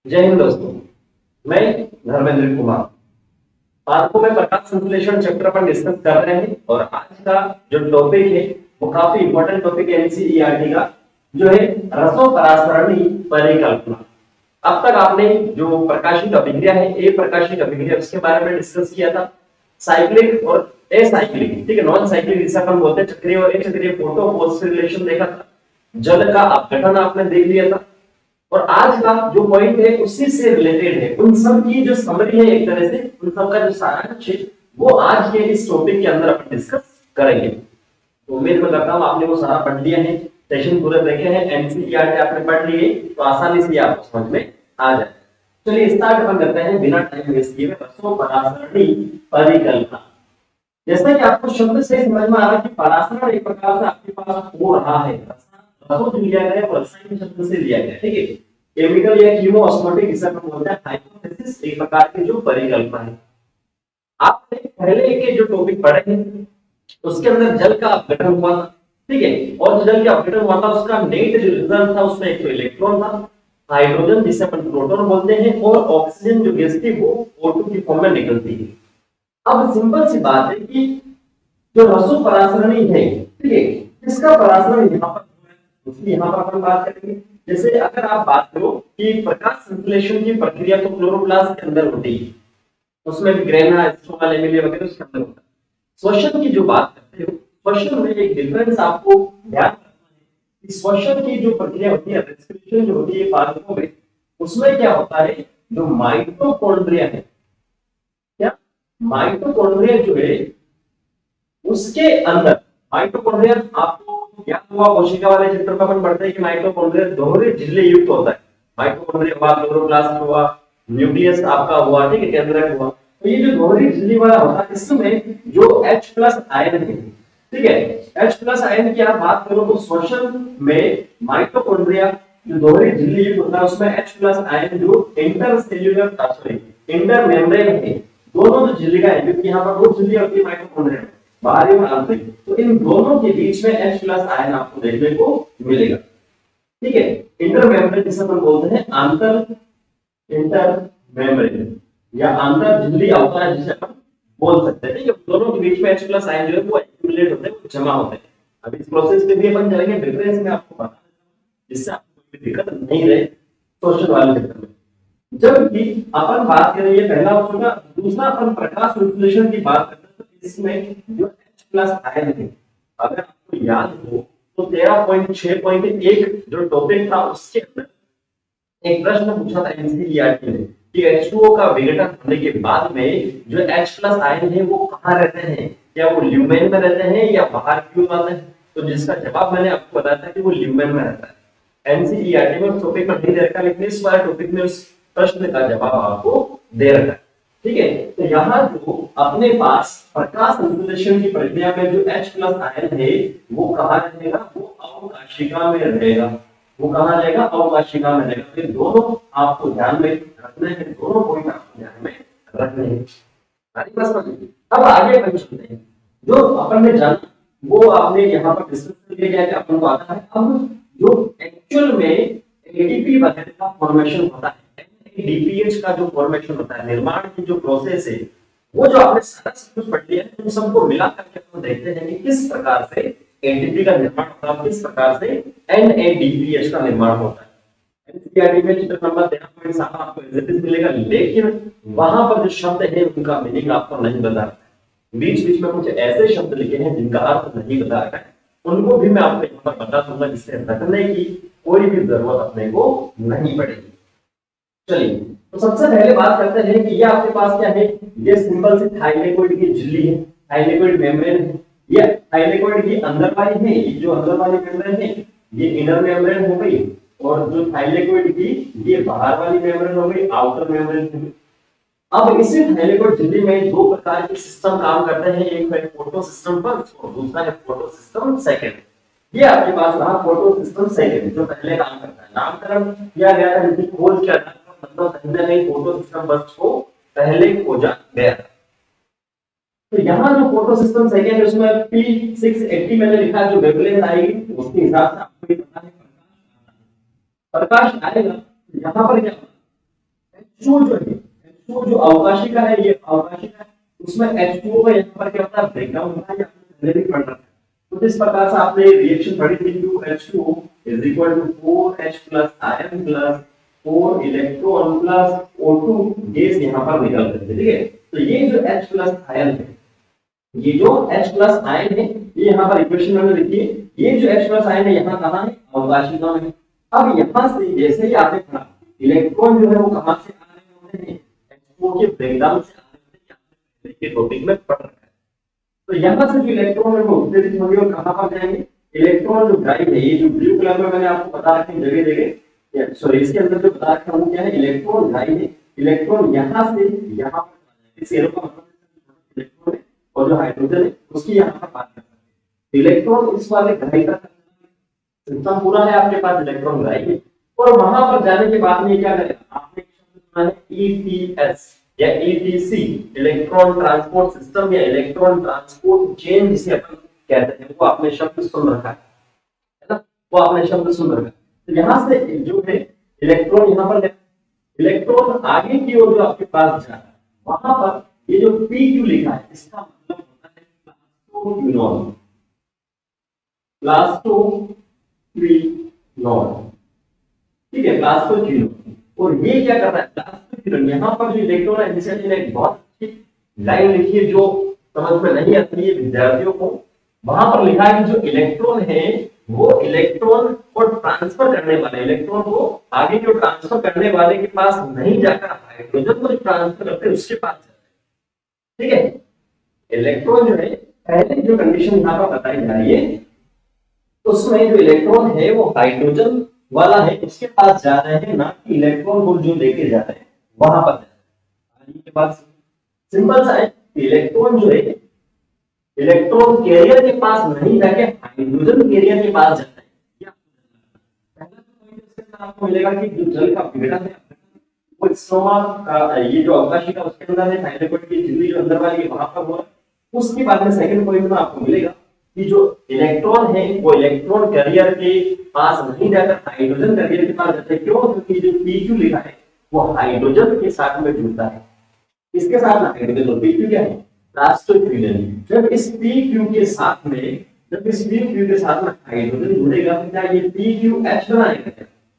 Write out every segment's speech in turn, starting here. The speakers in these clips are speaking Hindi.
जय हिंद दोस्तों। मैं धर्मेंद्र कुमार। आपको मैं प्रकाश संश्लेषण चैप्टर पर डिस्कस कर रहे हैं और आज का जो टॉपिक है वो काफी इंपॉर्टेंट टॉपिक है एनसीईआरटी का, जो है रसो परासरणी परिकल्पना। अब तक आपने जो प्रकाशित अभिक्रिया है, ए प्रकाशित अभिक्रिया, उसके बारे में डिस्कस किया था। साइक्लिक और एसाइक्लिक, ठीक है, नॉन साइक्लिक जिसे अपन बोलते हैं, चक्रीय और अचक्रीय फोटो फोस्फोरिलेशन देखा था। जल का अपघटन आपने देख लिया था। और आज का जो पॉइंट है उसी से रिलेटेड है, उन सब की जो समरी है, एक तरह से उन सब का जो सारांश है वो आज के इस टॉपिक के अंदर अपन डिस्कस करेंगे। तो उम्मीद मैं करता हूं आपने वो सारा पढ़ लिया है, सेशन पूरे देखे हैं, एनसीईआरटी आपने पढ़ लिए तो आसानी से आपको समझ में आ जाए। चलिए स्टार्ट अपन करते हैं बिना टाइम वेस्ट किए रसो परासरणी परिकल्पना। जैसा कि आपको शब्द से समझ में आ रहा है कि परासरण एक प्रकार से आपके पास हो रहा है, रसो जो लिया गया है वो रसायन शब्द से लिया गया है, ठीक है। केमिकल या कीमोस्मोटिक इसे हम बोलते हैं हाइपोथेसिस, एक प्रकार की जो परिकल्पना है। आपने पहले के जो टॉपिक पढ़े हैं उसके अंदर जल का अपघटन हुआ था, ठीक है। और जो जल का अपघटन हुआ था उसका नेट जो रिजल्ट था उसमें एक तो इलेक्ट्रॉन था, हाइड्रोजन जिसे अपन प्रोटॉन बोलते हैं, और ऑक्सीजन जो गैस थी वो O2 की फॉर्म में निकलती है। अब सिंपल सी बात है कि जो रसो परासरणी है, ठीक है, इसका परासरण यहाँ पर उसकी यहाँ पर अपन बात करेंगे। जैसे अगर आप बात करो कि प्रकाश संश्लेषण की प्रक्रिया तो क्लोरोप्लास्ट के अंदर होती है, उसमें भी ग्रेना स्ट्रोमा लेमेलिया वगैरह उसके अंदर होता है। श्वसन की जो बात करते हो, श्वसन में एक डिफरेंस आपको ध्यान रखना है कि श्वसन की जो प्रक्रिया होती है, रेस्पिरेशन जो होती है पादपों में, उसमें क्या होता है, जो माइटोकॉन्ड्रिया है, क्या माइटोकॉन्ड्रिया जो है उसके अंदर, माइटोकॉन्ड्रिया आपको याद हुआ कोशिका वाले चित्र में अपन पढ़ते हैं कि माइटोकॉन्ड्रिया दोहरे झिल्ली युक्त होता है। माइटोकॉन्ड्रिया हुआ, क्लोरोप्लास्ट हुआ, न्यूक्लियस आपका हुआ, ठीक है, केंद्रक हुआ। तो ये जो दोहरी झिल्ली वाला होता है इसमें जो H+ आयन है, ठीक है, H+ आयन की आप बात करो तो श्वसन में माइटोकॉन्ड्रिया जो दोहरी झिल्ली युक्त होता है उसमें H+ आयन जो इंटरसेल्यूलर सॉरी इंटर मेम्ब्रेन है, दोनों जो झिल्ली का है, क्योंकि यहाँ पर दो झिल्ली होती है माइटोकॉन्ड्रिया में, बाहरी और आंतरिक, तो इन दोनों के बीच में H+ आयन आपको देखने को मिलेगा, ठीक है। इंटर मेम्ब्रेन जिसे हम बोलते हैं आंतर इंटर मेम्ब्रेन या आंतर झिल्ली अवकाश जिसे हम बोल सकते हैं, ठीक है। दोनों के बीच में H+ आयन जो है वो एक्यूमुलेट होते हैं, वो जमा होते हैं। अब इस प्रोसेस के भी अपन चलेंगे, डिफरेंस में आपको बता जिससे आपको कोई दिक्कत नहीं रहे सोशल वाले क्षेत्र में। जबकि अपन बात करें, ये पहला हो चुका, दूसरा अपन प्रकाश संश्लेषण की बात करते हैं, तो इसमें जो H+ आयन है, अगर आपको याद हो तो 13.6.1 जो टॉपिक था उसके अंदर एक प्रश्न पूछा था एनसीईआरटी ने कि H2O का विघटन होने के बाद में जो H+ आयन है वो कहाँ रहते हैं, क्या वो ल्यूमेन में रहते हैं या बाहर की ओर आते हैं? तो जिसका जवाब मैंने आपको बताया था कि वो ल्यूमेन में रहता है। एनसीईआरटी में उस टॉपिक में नहीं दे रखा, लेकिन इस वाले टॉपिक में उस प्रश्न का जवाब आपको दे रखा है, ठीक है। तो यहाँ जो अपने पास प्रकाश संश्लेषण की प्रक्रिया में जो H+ आयन है वो कहाँ रहेगा, वो अवकाशिका में रहेगा। वो कहाँ रहेगा, अवकाशिका में रहेगा। फिर दोनों आपको ध्यान में रखने हैं, दोनों पॉइंट आपको ध्यान में रखने हैं। सारी बात समझ गए? अब आगे बढ़ चलते हैं। जो अपन ने जाना वो आपने यहाँ पर डिस्कस कर लिया कि अपन को आता है। अब जो एक्चुअल में एडीपी वगैरह का फॉर्मेशन होता है, एनएडीपीएच का जो फॉर्मेशन होता है, निर्माण की जो प्रोसेस है, वो जो आपने सारा सब कुछ पढ़ लिया है, उन सबको मिला करके अपन देखते हैं कि किस प्रकार से एडीपी का निर्माण होता है, किस प्रकार से एनएडीपीएच का निर्माण होता है। एनसीईआरटी में चित्र नंबर 13.7 आपको एग्जिट मिलेगा, लेकिन वहां पर जो शब्द है उनका मीनिंग आपको नहीं बता रहा है। बीच बीच में कुछ ऐसे शब्द लिखे हैं जिनका अर्थ नहीं बता रहा है, उनको भी मैं आपको यहाँ पर बता दूंगा, जिससे रखने की कोई भी जरूरत अपने को नहीं पड़ेगी। चलिए, तो सबसे पहले बात करते हैं कि ये आपके पास क्या है, ये सिंपल सी थाइलेकोइड की झिल्ली है, थाइलेकोइड मेम्ब्रेन है। ये थाइलेकोइड की अंदर वाली है, ये जो अंदर वाली मेम्ब्रेन है ये इनर मेम्ब्रेन हो गई, और जो थाइलेकोइड की ये बाहर वाली मेम्ब्रेन हो गई, आउटर मेम्ब्रेन हो गई। अब इसी थाइलेकोइड झिल्ली में दो प्रकार के सिस्टम काम करते हैं, एक है फोटो सिस्टम फर्स्ट और दूसरा है फोटो सिस्टम सेकंड। ये आपके पास रहा फोटो सिस्टम सेकंड, जो पहले काम करता है। नामकरण किया गया था, जिसकी खोज किया था, मतलब कहीं ना कहीं फोटो सिस्टम फर्स्ट को पहले खोजा गया था। तो यहाँ जो फोटो सिस्टम सेकंड है उसमें P680 मैंने लिखा, जो वेवलेंथ आएगी उसके हिसाब से आपको ये पता है प्रकाश आएगा। यहाँ पर क्या H2O जो है, H2O जो अवकाशी का है, ये अवकाशी का है, उसमें H2O का यहाँ पर क्या होता है, ब्रेकडाउन होता है, ये आपने पहले भी पढ़ा था। तो इस प्रकार से आपने रिएक्शन पढ़ी थी, 2H2O is equal to 4H plus iron plus 4 electron plus O2 gas यहाँ पर निकल रहे थे, ठीक है। तो ये जो H प्लस आयन है, ये जो H प्लस आयन है, ये यहाँ पर इक्वेशन में लिखिए, ये जो H प्लस आयन है यहाँ कहाँ है, अवकाशिका में। अब यहाँ से जैसे ही आपने पढ़ा, इलेक्ट्रॉन जो है वो कहाँ से आ रहे होते हैं, H2O के ब्रेकडाउन से आ रहे होते हैं, यहाँ पे टॉपिक में पढ़ रखा है। तो यहाँ से जो इलेक्ट्रॉन है वो उत्तेजित होंगे और कहाँ पर जाएंगे, इलेक्ट्रॉन जो ड्राइव है, ये जो ब्लू कलर में मैंने आपको बता रखे जगह जगह, सॉरी इसके अंदर जो बता रखा वो क्या है, इलेक्ट्रॉन ड्राइव है। इलेक्ट्रॉन यहाँ से यहाँ पर, इस एरो का मतलब इलेक्ट्रॉन है और जो हाइड्रोजन है उसकी यहाँ पर बात करते हैं। इलेक्ट्रॉन इस वाले ड्राइव का सिस्टम पूरा है, आपके पास इलेक्ट्रॉन ड्राइव है, और वहां पर जाने के बाद में क्या करेगा, आपने एक शब्द सुना है ईटीएस या ईटीसी, इलेक्ट्रॉन ट्रांसपोर्ट सिस्टम या इलेक्ट्रॉन ट्रांसपोर्ट चेन जिसे अपन कहते हैं, वो आपने शब्द सुन रखा है ना, वो आपने शब्द सुन रखा है। तो यहाँ से जो है इलेक्ट्रॉन यहाँ पर, इलेक्ट्रॉन आगे की ओर जो आपके पास जा रहा है, वहां पर ये जो पी क्यू लिखा है, इसका मतलब होता है प्लास्टोक्विनोन, प्लास्टोक्विनोन, ठीक है, प्लास्टोक्विनोन। और ये क्या कर रहा है, प्लास्टोक्विनोन यहाँ पर जो इलेक्ट्रॉन है, जिसे मैंने एक बहुत अच्छी लाइन लिखी है जो समझ में नहीं आती है विद्यार्थियों को, वहां पर लिखा है कि जो इलेक्ट्रॉन है वो इलेक्ट्रॉन को ट्रांसफर करने वाले, इलेक्ट्रॉन को आगे जो ट्रांसफर करने वाले के पास नहीं जाकर हाइड्रोजन को ट्रांसफर करते हैं उसके पास जाता है, ठीक है। इलेक्ट्रॉन जो है, पहले जो कंडीशन यहाँ पर बताई जा रही है, उसमें जो इलेक्ट्रॉन है वो हाइड्रोजन वाला है उसके पास जा रहे हैं, ना कि इलेक्ट्रॉन को जो लेके जा रहे हैं वहां पर जा रहे हैं। ये बात सिंपल सा है, इलेक्ट्रॉन जो है इलेक्ट्रॉन कैरियर के पास नहीं जाके हाइड्रोजन कैरियर के पास जाता है। पहला पॉइंट इसके अंदर आपको मिलेगा कि जो जल का विघटन है वो स्ट्रोमा का, ये जो अवकाशी का उसके अंदर है, थाइलेकोइड की झिल्ली जो अंदर वाली है वहां पर हो रहा है। उसके बाद में सेकंड पॉइंट में आपको मिलेगा कि जो इलेक्ट्रॉन है वो इलेक्ट्रॉन कैरियर के पास नहीं जाकर हाइड्रोजन कैरियर के पास जाता है। क्यों? क्योंकि जो पीक्यू लिखा है वो हाइड्रोजन के साथ में जुड़ता है, इसके साथ में हाइड्रोजन, और पीक्यू क्या है, प्लास्टोक्विनोन। जब इस पीक्यू के साथ में, जब इस पीक्यू के साथ में हाइड्रोजन जुड़ेगा तो क्या ये पीक्यूएच बनाएगा?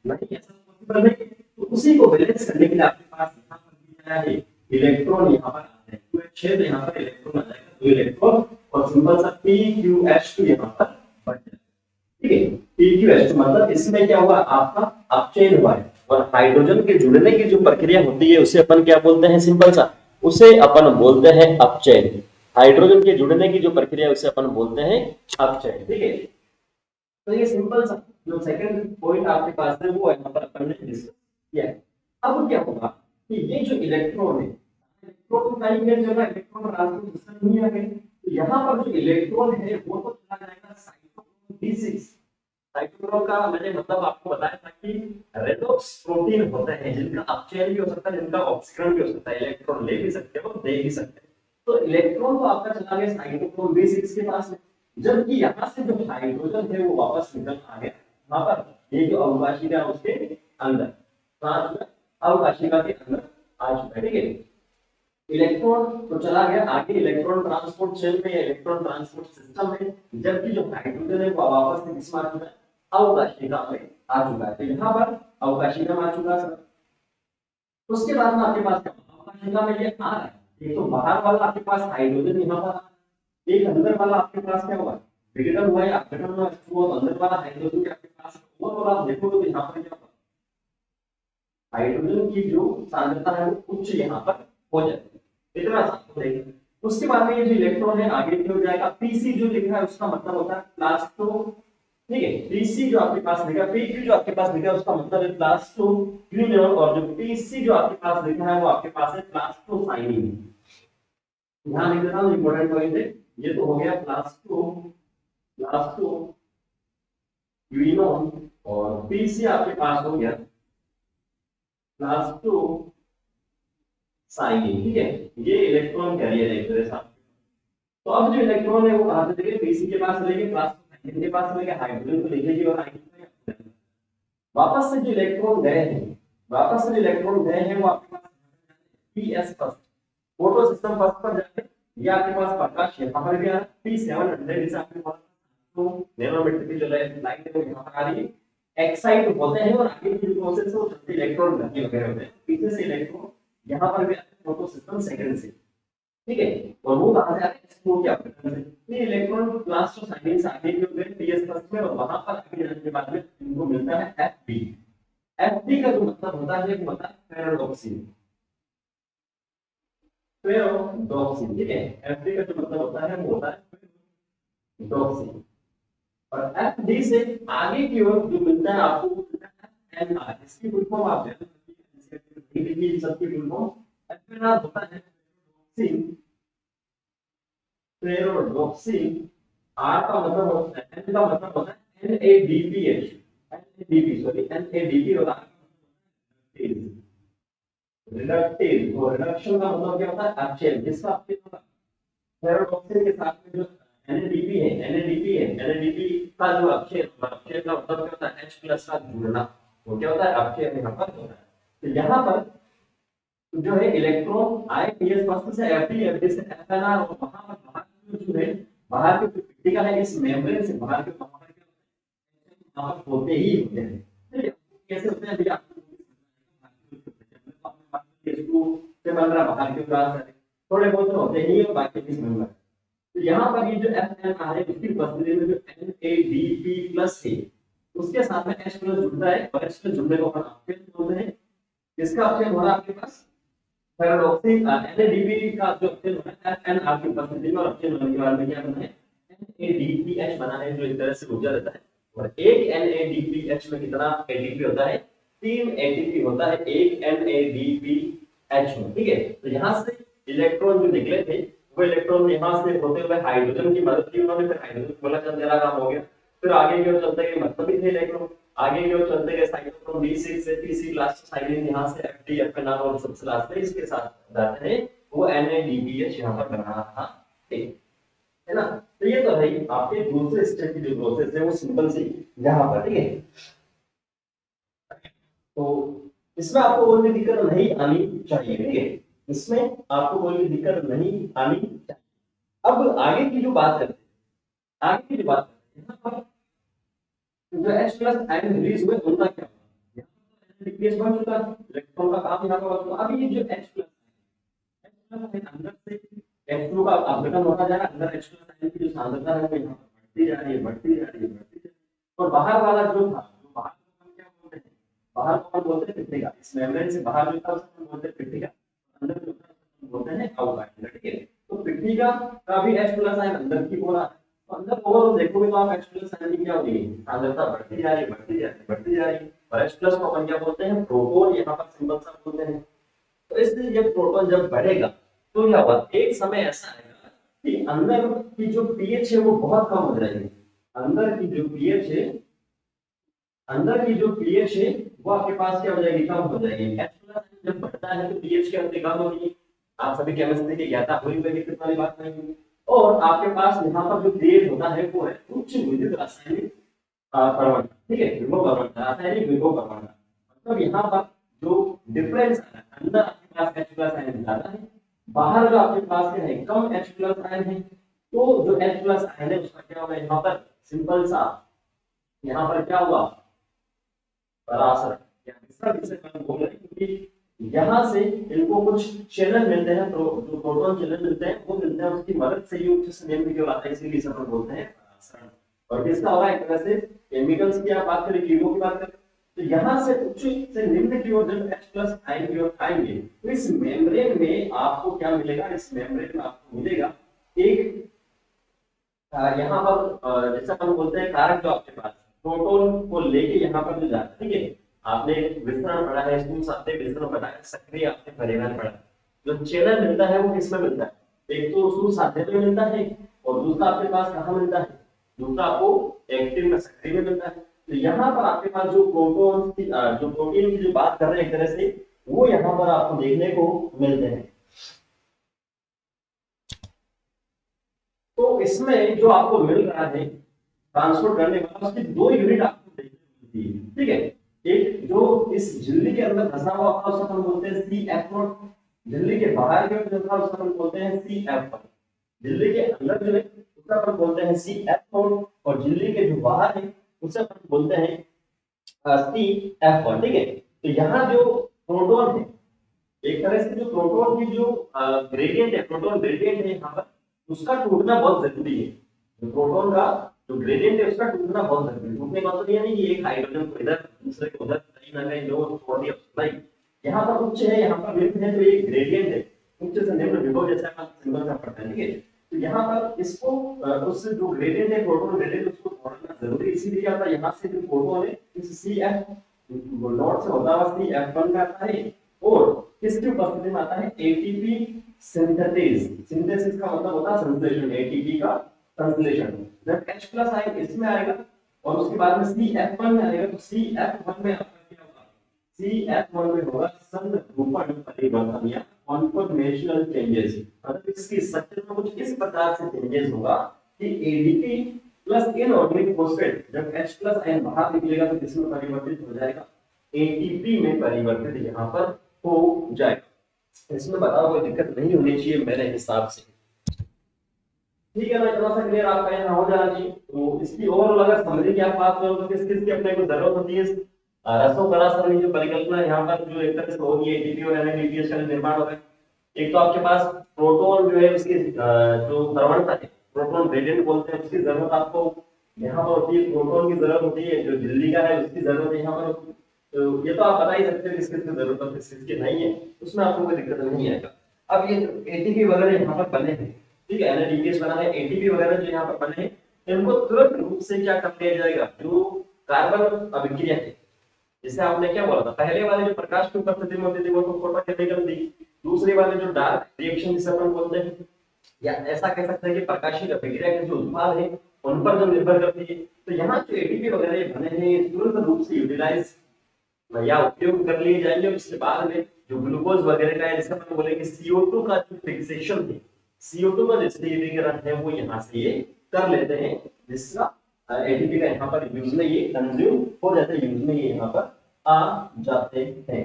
नहीं, ऐसा पॉसिबल नहीं। तो उसी को बैलेंस करने के लिए आपके पास यहाँ पर दिया है इलेक्ट्रॉन, यहाँ पर आते हैं QH है तो यहाँ पर इलेक्ट्रॉन आ जाएगा, दो इलेक्ट्रॉन, और सिंपल सा PQH2 यहाँ पर बन जाएगा, ठीक है। PQH2 मतलब इसमें क्या हुआ, आपका अपचयन हुआ है, और हाइड्रोजन के जुड़ने की जो प्रक्रिया होती है उसे अपन क्या बोलते हैं, सिंपल सा उसे अपन बोलते हैं अपचयन। हाइड्रोजन के जुड़ने की जो प्रक्रिया उसे अपन बोलते हैं अपचयन, ठीक है। तो ये सिंपल सा जो सेकंड पॉइंट आपके पास है वो यहाँ पर अपन ने डिस्कस किया है। अब क्या होगा कि ये जो इलेक्ट्रॉन है, इलेक्ट्रॉन का ही जगह इलेक्ट्रॉन ट्रांसपोर्ट सिस्टम नहीं आ गए, तो यहाँ पर जो इलेक्ट्रॉन है वो तो चला जाएगा साइटोक्रोम B6। साइटोक्रोम का मैंने मतलब आपको बताया था कि रेडॉक्स प्रोटीन होते हैं जिनका अपचयन भी हो सकता है, जिनका ऑक्सीकरण भी हो सकता है, इलेक्ट्रॉन ले भी सकते हैं और दे भी सकते हैं। तो इलेक्ट्रॉन तो आपका चला गया साइटोक्रोम B6 के पास में, जबकि यहाँ से जो हाइड्रोजन है वो वापस निकल आ गया वहां पर, ये जो अवकाशिका है उसके अंदर, अवकाशिका के अंदर आ चुका है, ठीक है। इलेक्ट्रॉन तो चला गया आगे इलेक्ट्रॉन ट्रांसपोर्ट चेन में या इलेक्ट्रॉन ट्रांसपोर्ट सिस्टम में, जबकि जो हाइड्रोजन है वो वापस से किसमें आ चुका है, अवकाशिका में आ चुका है। तो यहाँ पर अवकाशिका में आ चुका है। उसके बाद में आपके पास क्या अवकाशिका में ये आ रहा है, एक तो बाहर वाला आपके पास हाइड्रोजन यहाँ पर, एक अंदर वाला आपके पास क्या हुआ, विघटन हुआ या अपघटन हुआ, तो अंदर वाला हाइड्रोजन आपके पास हुआ, और आप देखो तो यहाँ पर क्या हुआ, हाइड्रोजन की जो सांद्रता है वो उच्च यहाँ पर हो जाती है, इतना आपको देखिए। उसके बाद में ये जो इलेक्ट्रॉन है आगे की ओर जाएगा, पीसी जो लिखा है उसका मतलब होता है प्लास्टो, ठीक है। पीसी जो आपके पास लिखा, पीक्यू जो आपके पास लिखा है उसका मतलब है प्लास्टोक्विनोन, और जो पीसी जो आपके पास लिखा है वो आपके पास है प्लास्टोसाइनिन। ध्यान देना इंपॉर्टेंट पॉइंट है, ये तो हो गया प्लास्टोक्विनोन, और पीसी आपके पास हो गया प्लास्टोसाइनिन, ठीक है। ये इलेक्ट्रॉन कैरियर है एक तरह से। तो अब जो इलेक्ट्रॉन है वो कहां से लेंगे, पीसी के पास लेंगे, प्लास्टोसाइनिन के पास लेंगे, हाइड्रोजन को लेंगे और वापस से जो इलेक्ट्रॉन गए हैं, वापस से जो इलेक्ट्रॉन गए हैं वो आपके पास PS first, photo system first पर जाके ये आपके पास प्रकाश यहाँ पर भी आ रहा है, P700 इसे आपके पास तो नैनोमीटर की जो लाइट है वो यहाँ पर आ रही है, एक्साइट होते हैं और आगे की जो प्रोसेस है वो चलती इलेक्ट्रॉन गति वगैरह होते हैं, पीछे से इलेक्ट्रॉन यहाँ पर भी आते हैं फोटो सिस्टम सेकंड से, ठीक है। और वो कहां से आते हैं, एक्सप्लोर के ऑपरेशन से। ये इलेक्ट्रॉन क्लास टू साइकिल आगे की हो गए PS फर्स्ट में, और वहां पर आगे जाने के बाद में इनको मिलता है FP। FP का जो मतलब होता है वो होता है फेरोडॉक्सिन, फेरोडॉक्सिन, ठीक है। FP का जो मतलब होता है वो होता है फेरोडॉक्सिन। और FD से आगे की ओर जो मिलता है आपको वो मिलता है NR, इसकी फुल फॉर्म आप जानते हैं, देखिए सबकी फुल फॉर्म FNR होता है फेरोडॉक्सिन, फेरोडॉक्सिन। R का मतलब होता है, N का मतलब होता है NADPH, NADP सॉरी NADP होता है रिडक्टिव, और रिडक्शन का मतलब क्या होता है, अपचयन, जिसका अपचयन होता है फेरोडॉक्सिन के साथ में जो NADP का जो अपचयन होता है, अपचयन का मतलब क्या होता है, H प्लस का जुड़ना, वो क्या होता है, अपचयन यहाँ पर होता है। तो यहाँ पर जो है इलेक्ट्रॉन आए PS फर्स्ट से FD, FD से FNR, और वहां पर बाहर जो है बाहर के जो पिट्टिका है इस मेम्ब्रेन से बाहर के वहां पर होते ही होते हैं, ठीक है। कैसे होते हैं अभी आपको से बन रहा बाहर के क्लास है, थोड़े बहुत तो होते ही और बाकी किस मेंबर। तो यहाँ पर ये जो FNR है उसकी उपस्थिति में जो NADP प्लस है उसके साथ में H प्लस जुड़ता है, और H प्लस जुड़ने को हम अपचयन बोलते हैं। इसका अपचयन हो रहा है आपके पास पैराडॉक्सिक, NADP का जो अपचयन हो रहा है FNR की उपस्थिति में, और अपचयन होने के बाद में क्या बना है, NADPH बना है, जो इस तरह से ऊर्जा देता है। और एक NADPH में कितना ATP होता है, 3 ATP होता है एक NADPH में, ठीक है। तो यहाँ से इलेक्ट्रॉन जो निकले थे वो इलेक्ट्रॉन यहाँ से होते हुए हाइड्रोजन की मदद की उन्होंने, फिर हाइड्रोजन बोला चल तेरा काम हो गया, फिर आगे की ओर चलते गए, मतलब ही थे इलेक्ट्रॉन आगे की ओर चलते गए, साइक्लोक्रोम B6 से PC लास्ट साइक्लिन यहाँ से FD FNR, और सबसे लास्ट में इसके साथ जाते हैं वो NADPH यहाँ पर बना था, ठीक है ना। तो ये तो है आपके दूसरे स्टेप की जो प्रोसेस है वो सिंपल सी यहाँ पर, ठीक है। तो इसमें आपको कोई भी दिक्कत नहीं आनी चाहिए, ठीक है, इसमें आपको कोई भी दिक्कत नहीं आनी चाहिए। अब आगे की जो बात करते हैं, आगे की जो बात करते हैं, यहाँ पर जो H प्लस आयन रिलीज हुए उनका क्या होगा, यहाँ पर बन चुका है, इलेक्ट्रॉन का काम यहाँ पर हो चुका। अभी ये जो H प्लस आयन अंदर से H2 का अपघटन होता जा रहा है, अंदर H प्लस आयन की जो सांद्रता है वो यहाँ पर बढ़ती जा रही है, बढ़ती जा रही है, बढ़ती जा रही है। और बाहर वाला जो था, जो बाहर को हम क्या बोलते हैं, बाहर को हम बोलते हैं पिट्टिका, इस मेम्ब्रेन से बाहर जो था उसको हम बोलते हैं पिट्टिका, अंदर जो था उसको हम बोलते हैं आउटलाइन, ठीक है। तो पिट्टिका का भी H प्लस आयन अंदर की हो रहा है, तो अंदर ओवरऑल देखोगे तो आप H प्लस आयन की क्या हो रही है, सांद्रता बढ़ती जा रही है, बढ़ती जा रही है, बढ़ती जा रही है। और H प्लस को अपन क्या बोलते हैं, प्रोटॉन, यहाँ पर सिंबल सा बोलते हैं। तो इसलिए जब प्रोटॉन जब बढ़ेगा तो क्या होगा, एक समय ऐसा आएगा कि अंदर की जो पीएच है वो बहुत कम हो जाएगी, अंदर की जो पीएच है, अंदर की जो पीएच है वो आपके पास क्या हो जाएगी, कम हो जाएगी। H प्लस जब बढ़ता है तो पीएच की अंदर कम होगी, आप सभी केमिस्ट्री के ज्ञाता हुई दिक्कत वाली बात नहीं। और आपके पास यहाँ पर जो क्रिएट होता है वो है उच्च विद्युत रासायनिक प्रवणता, ठीक है, विभव प्रवणता, रासायनिक विभव प्रवणता। मतलब यहाँ पर जो डिफरेंस है, अंदर आपके पास H प्लस आयन ज्यादा है, बाहर जो आपके पास क्या है, कम H प्लस आयन है। तो जो H प्लस आयन है उसका क्या होगा, यहाँ पर सिंपल सा, यहाँ पर क्या हुआ, परासर या विसरण जिसे हम बोल रहे हैं, क्योंकि यहाँ से इनको कुछ चैनल मिलते हैं, जो प्रोटॉन चैनल मिलते हैं वो मिलते हैं, उसकी मदद से ये उच्च संयम की ओर आता है, इसीलिए इसे हम बोलते हैं परासरण। और किसका होगा, एक तरह से केमिकल्स की आप बात करें, कीमो की बात करें, तो यहाँ से उच्च से निम्न की ओर जब H प्लस आयन की ओर आएंगे तो इस मेम्ब्रेन में आपको क्या मिलेगा, इस मेम्ब्रेन में आपको मिलेगा एक यहाँ पर जैसा हम बोलते हैं कारक, जो आपके पास प्रोटॉन को लेके यहाँ पर जो जाता है, ठीक है। आपने विसरण पढ़ा है, स्थूल साध्य विसरण पढ़ा है, सक्रिय आपने परिवहन पढ़ा है। जो चैनल मिलता है वो किसमें मिलता है, एक तो स्थूल साध्य में मिलता है, और दूसरा आपके पास कहाँ मिलता है, दूसरा आपको एक्टिव में, सक्रिय में मिलता है। तो यहाँ पर आपके पास जो प्रोटॉन की जो प्रोटीन की जो बात कर रहे हैं एक तरह से, वो यहाँ पर आपको देखने को मिलते हैं। तो इसमें जो आपको मिल रहा है ट्रांसपोर्ट करने वाला, उसकी दो यूनिट आपको देखने को मिलती है, ठीक है। एक जो इस झिल्ली के अंदर फंसा हुआ था उसको हम बोलते हैं CF0, झिल्ली के बाहर का जो था उसको हम बोलते हैं CF1, झिल्ली के अंदर जो है उसका हम बोलते हैं CF4, और झिल्ली के जो बाहर है उसे हम बोलते हैं CF1। ठीक है, तो यहाँ जो प्रोटॉन है, एक तरह से जो प्रोटॉन की जो ग्रेडियंट है, प्रोटॉन ग्रेडियंट है यहाँ पर, उसका टूटना बहुत जरूरी है। जो प्रोटॉन का जो ग्रेडियंट है उसका टूटना बहुत जरूरी है। टूटने का मतलब ये नहीं कि एक हाइड्रोजन को इधर दूसरे को उधर कहीं ना कहीं जो छोड़ दिया, नहीं। यहाँ पर उच्च है, यहाँ पर निम्न है, तो ये ग्रेडियंट है, उच्च से निम्न विभव, जैसे हम सिंबल में पढ़ते हैं। ठीक है, तो यहाँ पर इसको उस जो ग्रेडियंट है, प्रोटॉन ग्रेडियंट, उसको तोड़ना जरूरी है। इसीलिए आता है यहाँ से जो प्रोटॉन है इस CF नॉट से होता हुआ CF1 में आता है, और किसकी उपस्थिति में आता है, एटीपी सिंथेसिस। सिंथेसिस का मतलब होता है संश्लेषण, एटीपी का संश्लेषण। जब H प्लस आएगा इसमें आएगा, और उसके बाद में CF1 में आएगा, तो CF1 में आपका क्या होगा, CF1 में होगा संरूपण परिवर्तन या कॉन्फॉर्मेशनल चेंजेस। मतलब इसकी स्ट्रक्चर में कुछ इस प्रकार से चेंजेस होगा कि एडीपी प्लस इनऑर्गेनिक फॉस्फेट, जब H प्लस आयन बाहर निकलेगा तो किसमें परिवर्तित हो जाएगा, एटीपी में परिवर्तित यहाँ पर हो जाएगा। इसमें बताओ कोई दिक्कत नहीं होनी चाहिए मेरे हिसाब से। ठीक है ना, इतना सा क्लियर आपका यहाँ हो जाना चाहिए। तो इसकी ओवरऑल अगर समरी की आप बात करो तो किस किस की अपने को जरूरत होती है, रसोकला सरणी जो परिकल्पना यहाँ पर जो एक तरह से होगी, एटीपी और एनएडीपीएच का निर्माण होगा। एक तो आपके पास प्रोटॉन जो है उसकी जो प्रवणता है, प्रोटॉन ग्रेडियंट बोलते हैं, उसकी जरूरत आपको यहाँ पर होती है, प्रोटॉन की जरूरत होती है, जो झिल्ली का है उसकी जरूरत है यहाँ पर होती है। तो ये तो आप बता ही सकते हो किस किस की जरूरत है, किस किस की नहीं है, उसमें आपको कोई दिक्कत नहीं आएगा। अब ये एटीपी वगैरह यहाँ पर बने हैं, ठीक है, एनएडीपीएस बना है, एटीपी वगैरह जो यहाँ पर बने हैं, इनको तुरंत रूप से क्या कर दिया जाएगा, जो कार्बन अभिक्रिया है, जैसे आपने क्या बोला था, पहले वाले जो प्रकाश की उपस्थिति में होती थी वो तो फोटोकेमिकल थी, दूसरे वाले जो डार्क रिएक्शन जिसे अपन बोलते हैं, या ऐसा कह सकते हैं कि प्रकाशीय अभिक्रिया के जो उत्पाद है उन पर जो निर्भर करती है। तो यहाँ जो एटीपी वगैरह बने हैं तुरंत रूप से यूटिलाइज या उपयोग कर लिए जाएंगे, और उसके बाद में जो ग्लूकोज वगैरह का है, जिसे हम बोलेंगे CO2 का जो फिक्सेशन है, CO2 का जो स्थिरीकरण है वो यहाँ से ये कर लेते हैं, जिसका एटीपी का यहाँ पर यूज में ये कंज्यूम हो जाते हैं, यूज में ये यहाँ पर आ जाते हैं।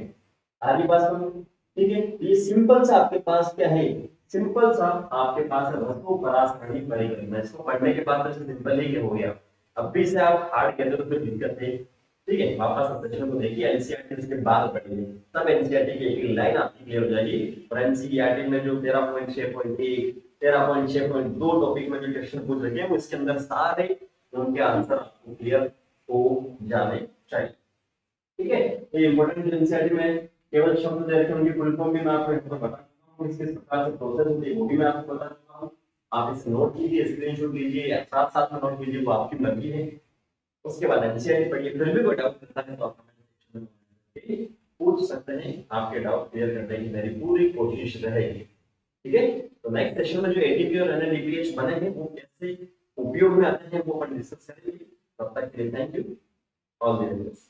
आगे बात करो, ठीक है, ये सिंपल सा आपके पास क्या है, सिंपल सा आपके पास रसोपरासरणी परिकल्पना। इसको पढ़ने के बाद तो सिंपल ही हो गया। अब भी से आप हार्ड कहते हो तो फिर दिक्कत है। ठीक है, वापस आप सेशन को देखिए, एनसीईआरटी उसके बाद पढ़िए, तब एनसीईआरटी की एक लाइन आपकी क्लियर हो जाएगी। और एनसीईआरटी में जो 13.6.1 13.6.2 टॉपिक में जो क्वेश्चन पूछ रखे हैं वो इसके अंदर सारे उनके आंसर आपको क्लियर हो जाने चाहिए। ठीक है, ये इंपॉर्टेंट एनसीईआरटी में केवल शब्द दे रखे उनकी फुल फॉर्म भी मैं आपको यहाँ पर बता दूंगा, किस प्रकार से प्रोसेस होती है वो भी मैं आपको बता दूंगा हूँ। आप इसे नोट कीजिए, स्क्रीनशॉट लीजिए, या साथ साथ में नोट कीजिए, वो आपकी मर्जी है। उसके बाद एनसीईआरटी पढ़िए, फिर भी कोई डाउट करता है तो आप कमेंट सेक्शन में पूछ सकते हैं, आपके डाउट क्लियर करने की मेरी पूरी कोशिश रहेगी। ठीक है, तो नेक्स्ट सेशन में जो एटीपी और एनएडीपीएच बने हैं वो कैसे उपयोग में आते हैं वो अपन डिस्कस करेंगे। तब तक के लिए thank you, all the best.